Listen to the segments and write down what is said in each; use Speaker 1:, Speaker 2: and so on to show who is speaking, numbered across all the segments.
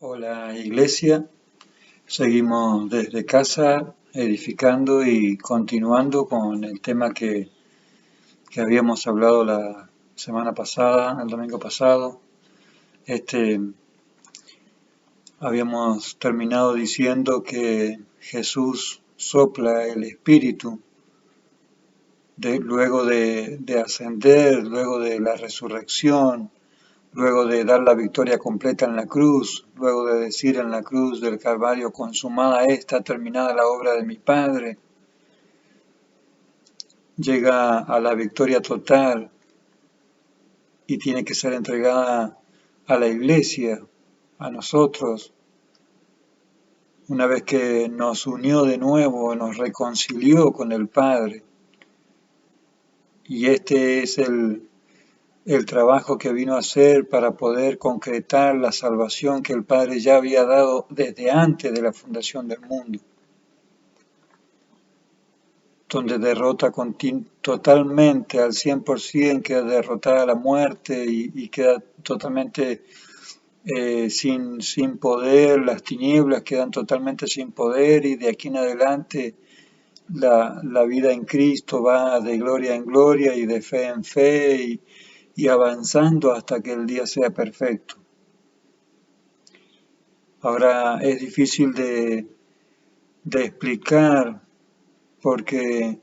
Speaker 1: Hola Iglesia, seguimos desde casa edificando y continuando con el tema que habíamos hablado la semana pasada, el domingo pasado. Este, Habíamos terminado diciendo que Jesús sopla el Espíritu luego de ascender, luego de la resurrección, luego de dar la victoria completa en la cruz, luego de decir en la cruz del Calvario, consumada está, terminada la obra de mi Padre, llega a la victoria total y tiene que ser entregada a la Iglesia, a nosotros, una vez que nos unió de nuevo, nos reconcilió con el Padre. Y este es el trabajo que vino a hacer para poder concretar la salvación que el Padre ya había dado desde antes de la fundación del mundo, donde derrota totalmente al 100%, queda derrotada la muerte y queda totalmente sin poder, las tinieblas quedan totalmente sin poder y de aquí en adelante la vida en Cristo va de gloria en gloria y de fe en fe y avanzando hasta que el día sea perfecto. Ahora es difícil de explicar porque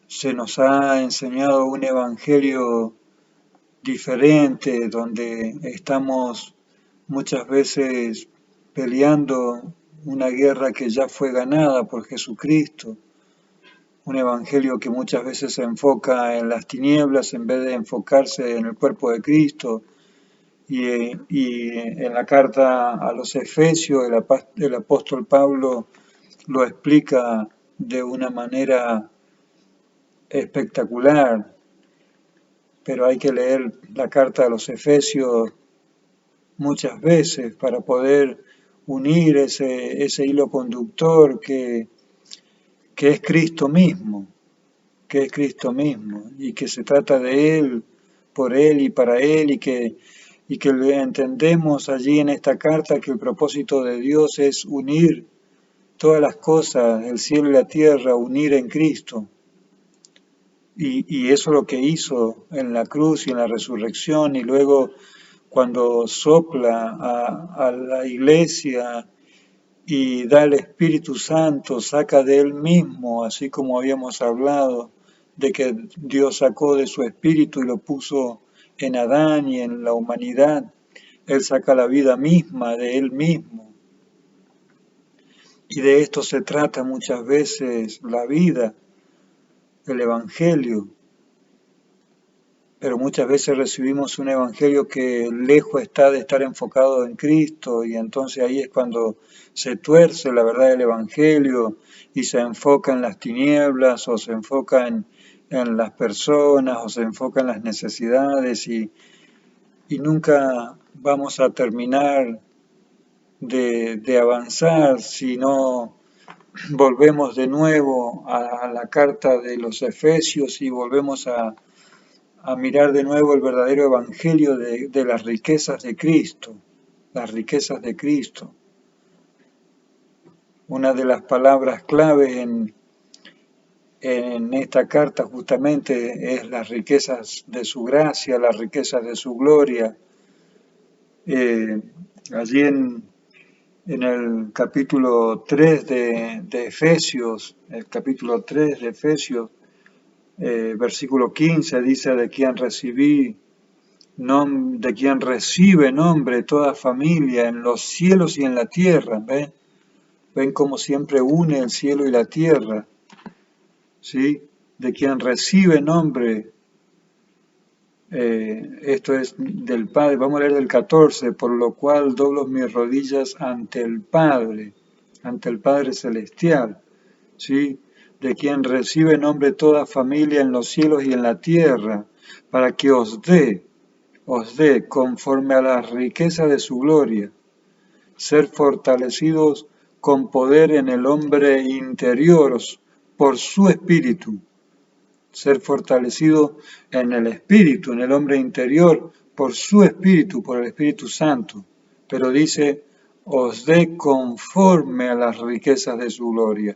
Speaker 1: se nos ha enseñado un evangelio diferente donde estamos muchas veces peleando una guerra que ya fue ganada por Jesucristo, un evangelio que muchas veces se enfoca en las tinieblas en vez de enfocarse en el cuerpo de Cristo. Y en la carta a los Efesios el apóstol Pablo lo explica de una manera espectacular, pero hay que leer la carta a los Efesios muchas veces para poder unir ese hilo conductor que es Cristo mismo, y que se trata de Él, por Él y para Él, y que entendemos allí en esta carta que el propósito de Dios es unir todas las cosas, el cielo y la tierra, unir en Cristo. Y eso es lo que hizo en la cruz y en la resurrección, y luego cuando sopla a la iglesia y da el Espíritu Santo, saca de él mismo, así como habíamos hablado, de que Dios sacó de su Espíritu y lo puso en Adán y en la humanidad. Él saca la vida misma de él mismo. Y de esto se trata muchas veces la vida, el Evangelio. Pero muchas veces recibimos un evangelio que lejos está de estar enfocado en Cristo y entonces ahí es cuando se tuerce la verdad del evangelio y se enfoca en las tinieblas o se enfoca en las personas o se enfoca en las necesidades y nunca vamos a terminar de avanzar si no volvemos de nuevo a la carta de los Efesios y volvemos a mirar de nuevo el verdadero evangelio de las riquezas de Cristo, las riquezas de Cristo. Una de las palabras claves en esta carta justamente es las riquezas de su gracia, las riquezas de su gloria. Allí en el capítulo 3 de Efesios, el capítulo 3 de Efesios, versículo 15 dice de quien recibe nombre toda familia en los cielos y en la tierra. ¿Ven? Ven cómo siempre une el cielo y la tierra, ¿sí? De quien recibe nombre, esto es del Padre, vamos a leer del 14, por lo cual doblo mis rodillas ante el Padre Celestial, ¿sí? De quien recibe nombre toda familia en los cielos y en la tierra, para que os dé, conforme a la riqueza de su gloria, ser fortalecidos con poder en el hombre interior por su espíritu, ser fortalecido en el espíritu, en el hombre interior, por su espíritu, por el Espíritu Santo. pero dice, os dé conforme a las riquezas de su gloria,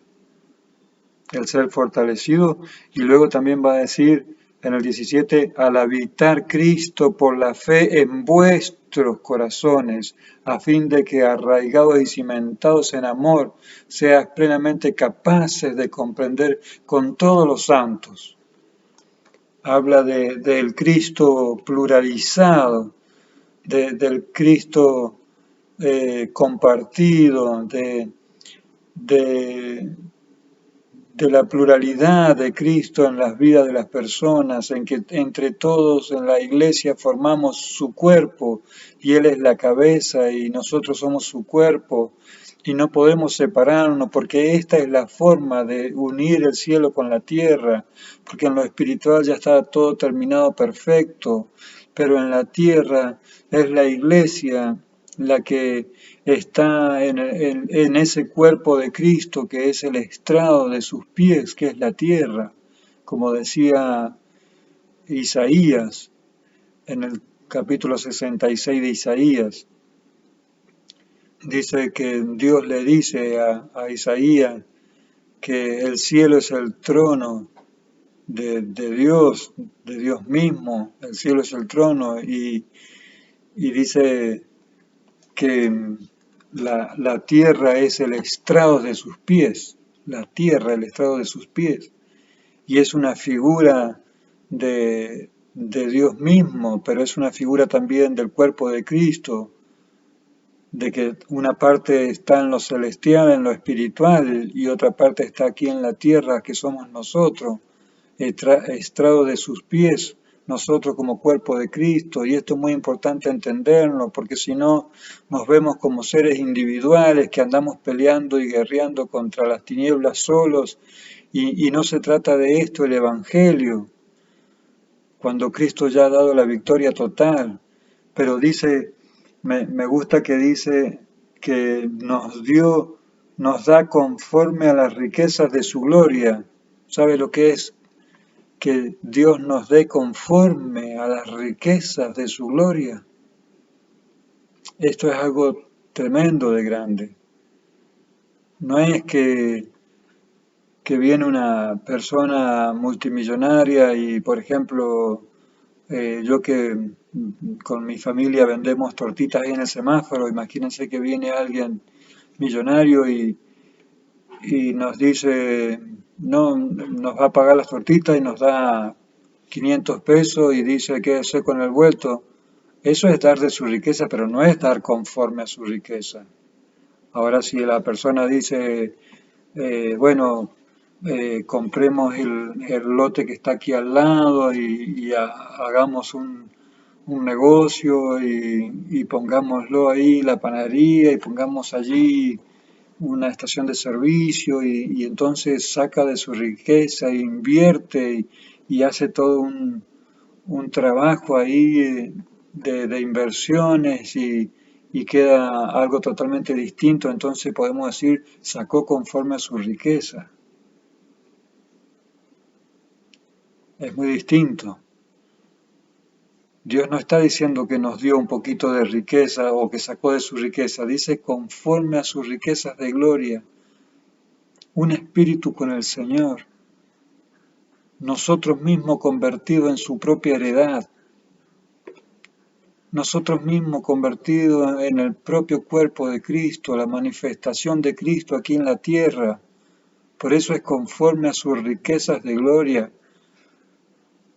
Speaker 1: el ser fortalecido, y luego también va a decir en el 17, al habitar Cristo por la fe en vuestros corazones, a fin de que arraigados y cimentados en amor, seas plenamente capaces de comprender con todos los santos. Habla del Cristo pluralizado, del Cristo compartido, de la pluralidad de Cristo en las vidas de las personas, en que entre todos en la iglesia formamos su cuerpo y Él es la cabeza y nosotros somos su cuerpo y no podemos separarnos porque esta es la forma de unir el cielo con la tierra, porque en lo espiritual ya está todo terminado perfecto, pero en la tierra es la iglesia la que está en ese cuerpo de Cristo que es el estrado de sus pies, que es la tierra, como decía Isaías en el capítulo 66 de Isaías. Dice que Dios le dice a Isaías que el cielo es el trono de Dios mismo, el cielo es el trono y dice que la tierra es el estrado de sus pies, la tierra, el estrado de sus pies, y es una figura de Dios mismo, pero es una figura también del cuerpo de Cristo, de que una parte está en lo celestial, en lo espiritual, y otra parte está aquí en la tierra, que somos nosotros, estrado de sus pies, nosotros como cuerpo de Cristo, y esto es muy importante entenderlo, porque si no nos vemos como seres individuales que andamos peleando y guerreando contra las tinieblas solos, y no se trata de esto el Evangelio, cuando Cristo ya ha dado la victoria total, pero dice, me gusta que dice que nos da conforme a las riquezas de su gloria. ¿Sabe lo que es? Que Dios nos dé conforme a las riquezas de su gloria. Esto es algo tremendo de grande. No es que viene una persona multimillonaria y, por ejemplo, yo que con mi familia vendemos tortitas ahí en el semáforo, imagínense que viene alguien millonario y nos dice, no, nos va a pagar las tortitas y nos da 500 pesos y dice quédese con el vuelto. Eso es dar de su riqueza, pero no es dar conforme a su riqueza. Ahora si la persona dice, bueno, compremos el lote que está aquí al lado y hagamos un negocio y pongámoslo ahí, la panadería, y pongamos allí una estación de servicio y entonces saca de su riqueza, e invierte y hace todo un trabajo ahí de inversiones y queda algo totalmente distinto, entonces podemos decir, sacó conforme a su riqueza. Es muy distinto. Dios no está diciendo que nos dio un poquito de riqueza o que sacó de su riqueza, dice conforme a sus riquezas de gloria, un espíritu con el Señor, nosotros mismos convertidos en su propia heredad, nosotros mismos convertidos en el propio cuerpo de Cristo, la manifestación de Cristo aquí en la tierra. Por eso es conforme a sus riquezas de gloria.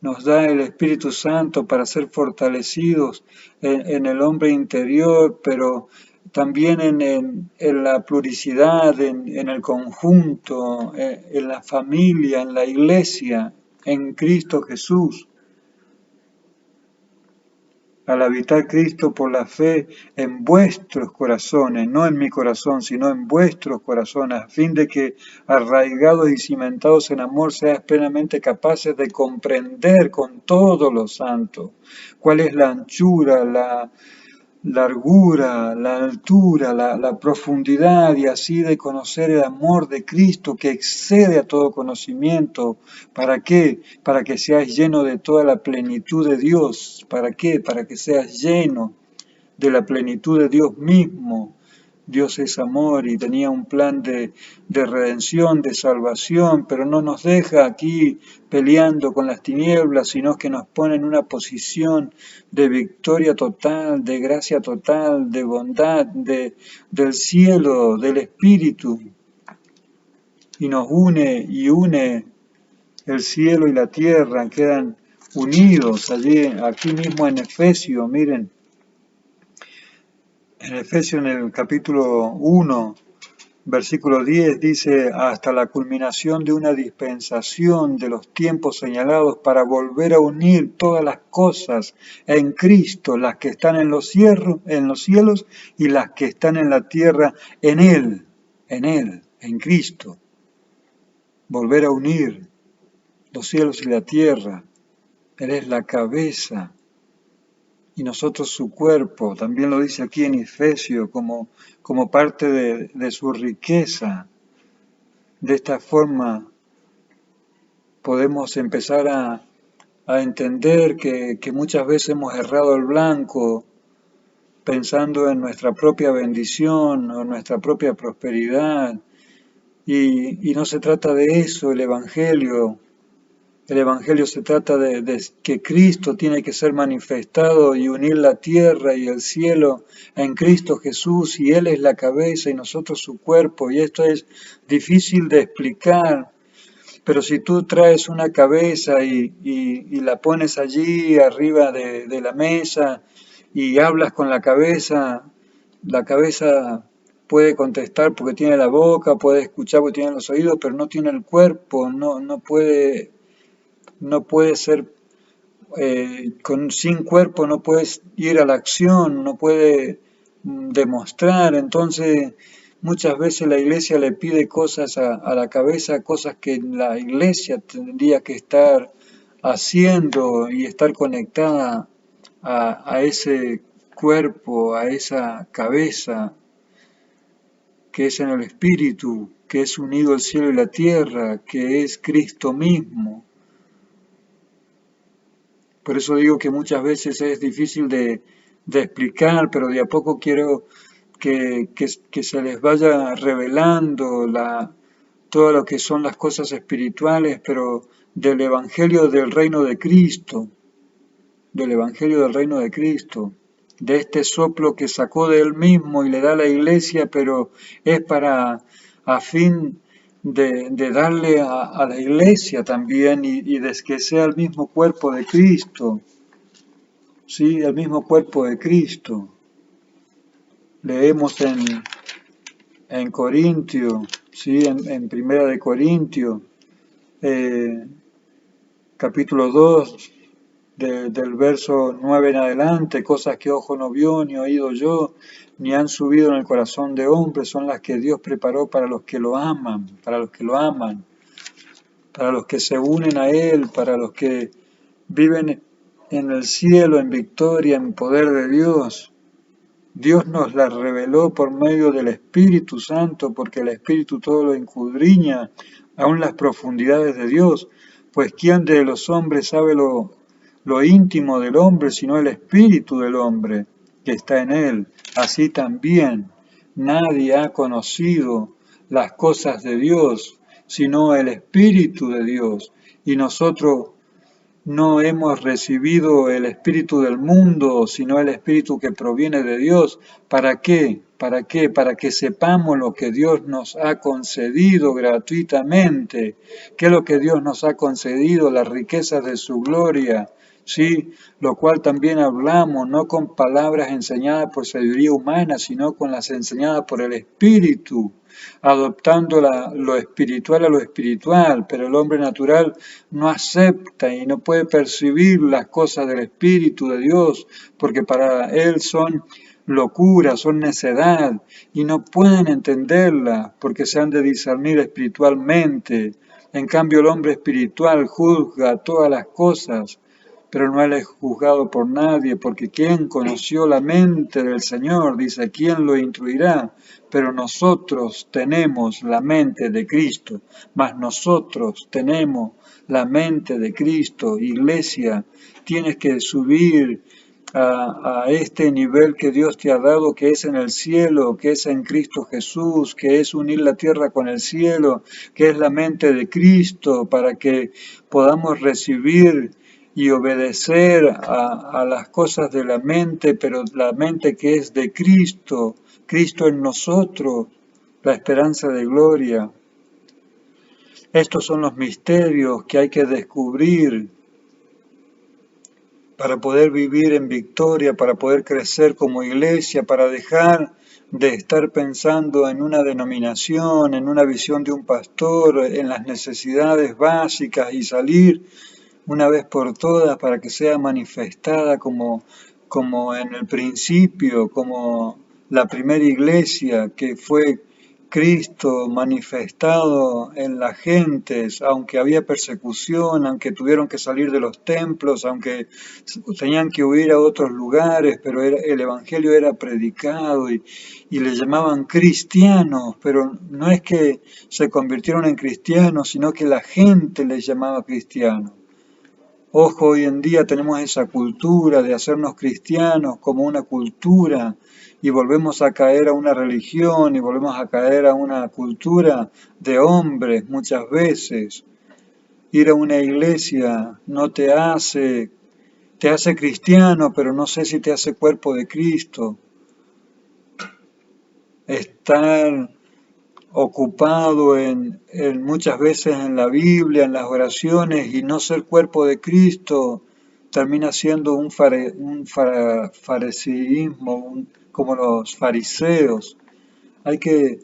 Speaker 1: Nos da el Espíritu Santo para ser fortalecidos en el hombre interior, pero también en la pluricidad, en el conjunto, en la familia, en la iglesia, en Cristo Jesús. Al habitar Cristo por la fe en vuestros corazones, no en mi corazón, sino en vuestros corazones, a fin de que, arraigados y cimentados en amor, seas plenamente capaces de comprender con todos los santos cuál es la anchura, la largura, la altura, la profundidad y así de conocer el amor de Cristo que excede a todo conocimiento. ¿Para qué? Para que seas lleno de toda la plenitud de Dios. ¿Para qué? Para que seas lleno de la plenitud de Dios mismo. Dios es amor y tenía un plan de redención, de salvación, pero no nos deja aquí peleando con las tinieblas, sino que nos pone en una posición de victoria total, de gracia total, de bondad, del cielo, del Espíritu. Y nos une y une el cielo y la tierra, quedan unidos allí, aquí mismo en Efesios, miren. En Efesios, en el capítulo 1, versículo 10, dice, hasta la culminación de una dispensación de los tiempos señalados para volver a unir todas las cosas en Cristo, las que están en los cielos y las que están en la tierra, en Él, en Cristo. Volver a unir los cielos y la tierra. Él es la cabeza. Y nosotros su cuerpo, también lo dice aquí en Efesios, como parte de su riqueza. De esta forma podemos empezar a entender que muchas veces hemos errado el blanco pensando en nuestra propia bendición o nuestra propia prosperidad. Y no se trata de eso, el Evangelio. El Evangelio se trata de que Cristo tiene que ser manifestado y unir la tierra y el cielo en Cristo Jesús, y Él es la cabeza y nosotros su cuerpo, y esto es difícil de explicar, pero si tú traes una cabeza y la pones allí arriba de la mesa y hablas con la cabeza puede contestar porque tiene la boca, puede escuchar porque tiene los oídos, pero no tiene el cuerpo, no puede ser, sin cuerpo no puedes ir a la acción, no puede demostrar. Entonces, muchas veces la iglesia le pide cosas a la cabeza, cosas que la iglesia tendría que estar haciendo y estar conectada a ese cuerpo, a esa cabeza que es en el Espíritu, que es unido el cielo y la tierra, que es Cristo mismo. Por eso digo que muchas veces es difícil de explicar, pero de a poco quiero que se les vaya revelando todo lo que son las cosas espirituales, pero del Evangelio del Reino de Cristo, del Evangelio del Reino de Cristo, de este soplo que sacó de Él mismo y le da a la iglesia, pero es a fin de darle a la iglesia también y de que sea el mismo cuerpo de Cristo, ¿sí? El mismo cuerpo de Cristo. Leemos en Corintios, ¿sí? En Primera de Corintios, capítulo 2, del verso 9 en adelante, cosas que ojo no vio, ni oído yo, ni han subido en el corazón de hombre, son las que Dios preparó para los que lo aman, para los que se unen a Él, para los que viven en el cielo, en victoria, en poder de Dios. Dios nos las reveló por medio del Espíritu Santo, porque el Espíritu todo lo escudriña, aún las profundidades de Dios. Pues ¿quién de los hombres sabe lo íntimo del hombre, sino el Espíritu del hombre que está en él? Así también nadie ha conocido las cosas de Dios, sino el Espíritu de Dios. Y nosotros no hemos recibido el espíritu del mundo, sino el espíritu que proviene de Dios. ¿Para qué? ¿Para qué? Para que sepamos lo que Dios nos ha concedido gratuitamente. ¿Qué es lo que Dios nos ha concedido? Las riquezas de su gloria. Sí, lo cual también hablamos, no con palabras enseñadas por sabiduría humana, sino con las enseñadas por el Espíritu, adoptando lo espiritual a lo espiritual, pero el hombre natural no acepta y no puede percibir las cosas del Espíritu de Dios, porque para él son locura, son necedad, y no pueden entenderla, porque se han de discernir espiritualmente. En cambio, el hombre espiritual juzga todas las cosas, pero no es juzgado por nadie, porque ¿quién conoció la mente del Señor? Dice, ¿quién lo instruirá? Pero nosotros tenemos la mente de Cristo, mas nosotros tenemos la mente de Cristo. Iglesia, tienes que subir a este nivel que Dios te ha dado, que es en el cielo, que es en Cristo Jesús, que es unir la tierra con el cielo, que es la mente de Cristo, para que podamos recibir y obedecer a las cosas de la mente, pero la mente que es de Cristo, Cristo en nosotros, la esperanza de gloria. Estos son los misterios que hay que descubrir para poder vivir en victoria, para poder crecer como iglesia, para dejar de estar pensando en una denominación, en una visión de un pastor, en las necesidades básicas y salir una vez por todas para que sea manifestada como en el principio, como la primera iglesia que fue Cristo manifestado en las gentes, aunque había persecución, aunque tuvieron que salir de los templos, aunque tenían que huir a otros lugares, pero el Evangelio era predicado y le llamaban cristianos, pero no es que se convirtieron en cristianos, sino que la gente les llamaba cristianos. Ojo, hoy en día tenemos esa cultura de hacernos cristianos como una cultura y volvemos a caer a una religión y volvemos a caer a una cultura de hombres muchas veces. Ir a una iglesia no te hace cristiano, pero no sé si te hace cuerpo de Cristo. Estar ocupado muchas veces en la Biblia, en las oraciones y no ser cuerpo de Cristo, termina siendo un fariseísmo, como los fariseos. Hay que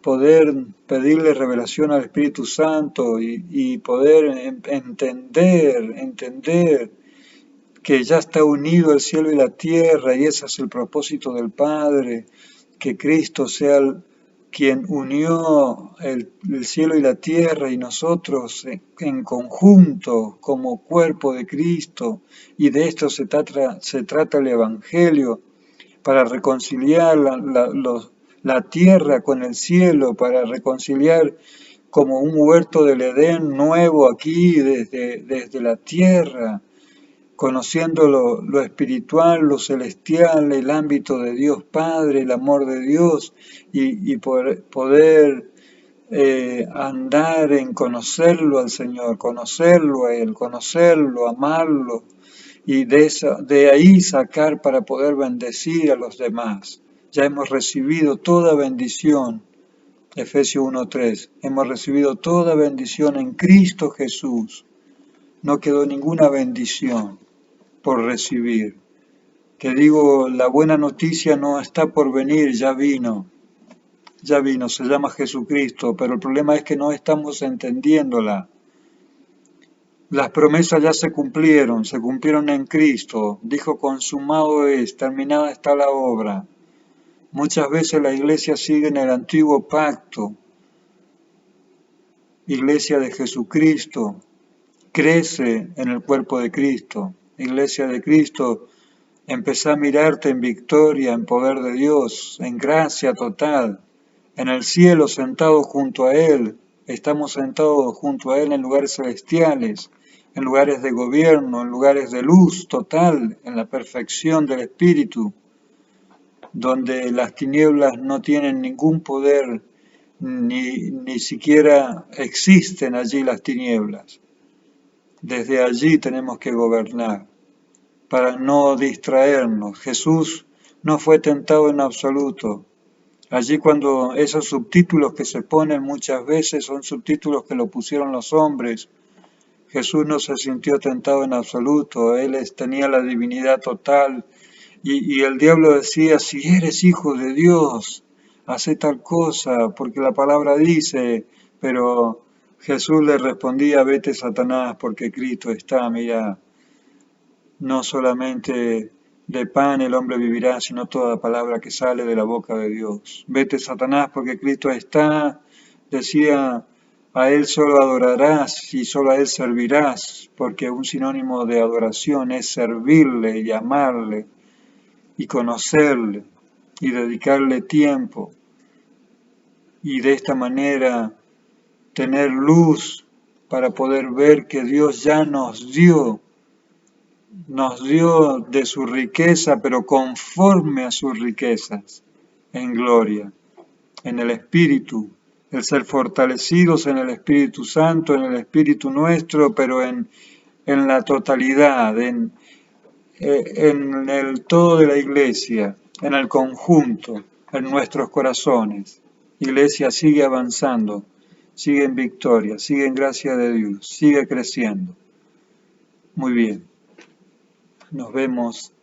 Speaker 1: poder pedirle revelación al Espíritu Santo y poder entender que ya está unido el cielo y la tierra y ese es el propósito del Padre, que Cristo sea quien unió el cielo y la tierra y nosotros en conjunto como cuerpo de Cristo y de esto se trata el Evangelio para reconciliar la tierra con el cielo, para reconciliar como un huerto del Edén nuevo aquí desde la tierra conociendo lo espiritual, lo celestial, el ámbito de Dios Padre, el amor de Dios y poder andar en conocerlo al Señor, conocerlo a Él, conocerlo, amarlo y de ahí sacar para poder bendecir a los demás. Ya hemos recibido toda bendición, Efesios 1:3, hemos recibido toda bendición en Cristo Jesús. No quedó ninguna bendición por recibir. Que digo, la buena noticia no está por venir, ya vino, se llama Jesucristo, pero el problema es que no estamos entendiéndola. Las promesas ya se cumplieron en Cristo. Dijo, consumado es, terminada está la obra. Muchas veces la iglesia sigue en el antiguo pacto. Iglesia de Jesucristo, crece en el cuerpo de Cristo. Iglesia de Cristo, empezá a mirarte en victoria, en poder de Dios, en gracia total, en el cielo sentado junto a Él. Estamos sentados junto a Él en lugares celestiales, en lugares de gobierno, en lugares de luz total, en la perfección del Espíritu, donde las tinieblas no tienen ningún poder, ni siquiera existen allí las tinieblas. Desde allí tenemos que gobernar para no distraernos. Jesús no fue tentado en absoluto. Allí cuando esos subtítulos que se ponen muchas veces son subtítulos que lo pusieron los hombres, Jesús no se sintió tentado en absoluto, Él tenía la divinidad total y el diablo decía, si eres hijo de Dios, hace tal cosa, porque la palabra dice, pero Jesús le respondía, vete Satanás, porque Cristo está, mira, no solamente de pan el hombre vivirá, sino toda palabra que sale de la boca de Dios. Vete, Satanás, porque Cristo está, decía, a Él solo adorarás y solo a Él servirás, porque un sinónimo de adoración es servirle y amarle y conocerle y dedicarle tiempo. Y de esta manera tener luz para poder ver que Dios ya nos dio nos dio de su riqueza, pero conforme a sus riquezas, en gloria, en el Espíritu, el ser fortalecidos en el Espíritu Santo, en el Espíritu nuestro, pero en la totalidad, en el todo de la Iglesia, en el conjunto, en nuestros corazones. Iglesia sigue avanzando, sigue en victoria, sigue en gracia de Dios, sigue creciendo. Muy bien, nos vemos